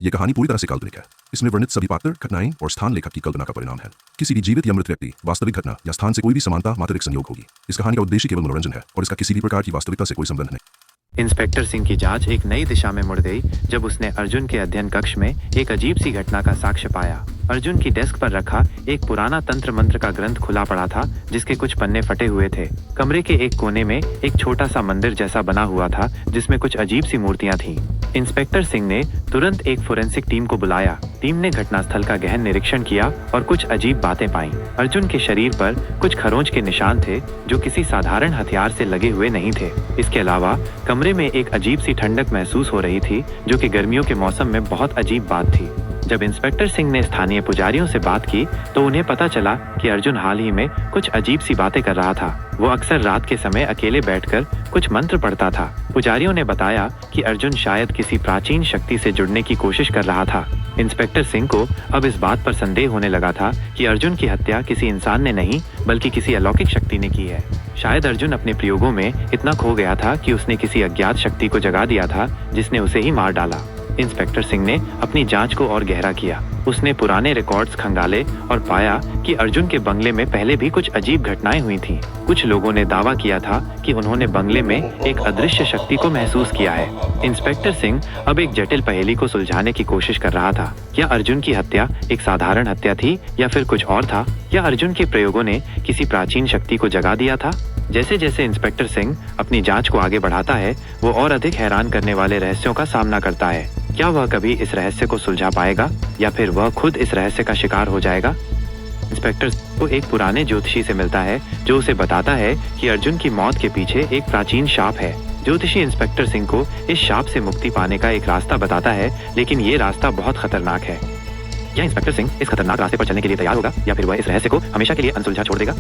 ये कहानी पूरी तरह से काल्पनिक है। इसमें वर्णित सभी पात्र, घटनाएं और स्थान लेखक की कल्पना का परिणाम है। किसी भी जीवित या मृत व्यक्ति, वास्तविक घटना या स्थान से कोई भी समानता मात्र एक संयोग होगी। इस कहानी का उद्देश्य केवल मनोरंजन है और इसका किसी भी प्रकार की वास्तविकता से कोई संबंध नहीं। इंस्पेक्टर सिंह की जांच एक नई दिशा में मुड़ गई जब उसने अर्जुन के अध्ययन कक्ष में एक अजीब सी घटना का साक्ष्य पाया। अर्जुन की डेस्क पर रखा एक पुराना तंत्र मंत्र का ग्रंथ खुला पड़ा था, जिसके कुछ पन्ने फटे हुए थे। कमरे के एक कोने में एक छोटा सा मंदिर जैसा बना हुआ था, जिसमें कुछ अजीब सी मूर्तियां थीं। इंस्पेक्टर सिंह ने तुरंत एक फोरेंसिक टीम को बुलाया। टीम ने घटनास्थल का गहन निरीक्षण किया और कुछ अजीब बातें पाईं। अर्जुन के शरीर पर कुछ खरोंच के निशान थे, जो किसी साधारण हथियार से लगे हुए नहीं थे। इसके अलावा कमरे में एक अजीब सी ठंडक महसूस हो रही थी, जो कि गर्मियों के मौसम में बहुत अजीब बात थी। जब इंस्पेक्टर सिंह ने स्थानीय पुजारियों से बात की तो उन्हें पता चला कि अर्जुन हाल ही में कुछ अजीब सी बातें कर रहा था। वो अक्सर रात के समय अकेले बैठकर कुछ मंत्र पढ़ता था। पुजारियों ने बताया कि अर्जुन शायद किसी प्राचीन शक्ति से जुड़ने की कोशिश कर रहा था। इंस्पेक्टर सिंह को अब इस बात पर संदेह होने लगा था कि अर्जुन की हत्या किसी इंसान ने नहीं, बल्कि किसी अलौकिक शक्ति ने की है। शायद अर्जुन अपने प्रयोगों में इतना खो गया था कि उसने किसी अज्ञात शक्ति को जगा दिया था, जिसने उसे ही मार डाला। इंस्पेक्टर सिंह ने अपनी जांच को और गहरा किया। उसने पुराने रिकॉर्ड्स खंगाले और पाया कि अर्जुन के बंगले में पहले भी कुछ अजीब घटनाएं हुई थीं। कुछ लोगों ने दावा किया था कि उन्होंने बंगले में एक अदृश्य शक्ति को महसूस किया है। इंस्पेक्टर सिंह अब एक जटिल पहेली को सुलझाने की कोशिश कर रहा था। क्या अर्जुन की हत्या एक साधारण हत्या थी या फिर कुछ और था? या अर्जुन के प्रयोगों ने किसी प्राचीन शक्ति को जगा दिया था? जैसे जैसे इंस्पेक्टर सिंह अपनी जांच को आगे बढ़ाता है, वो और अधिक हैरान करने वाले रहस्यों का सामना करता है। क्या वह कभी इस रहस्य को सुलझा पाएगा या फिर वह खुद इस रहस्य का शिकार हो जाएगा? इंस्पेक्टर को एक पुराने ज्योतिषी से मिलता है, जो उसे बताता है कि अर्जुन की मौत के पीछे एक प्राचीन शाप है। ज्योतिषी इंस्पेक्टर सिंह को इस शाप से मुक्ति पाने का एक रास्ता बताता है, लेकिन ये रास्ता बहुत खतरनाक है। क्या इंस्पेक्टर सिंह इस खतरनाक रास्ते पर चलने के लिए तैयार होगा या फिर वह इस रहस्य को हमेशा के लिए अनसुलझा छोड़ देगा?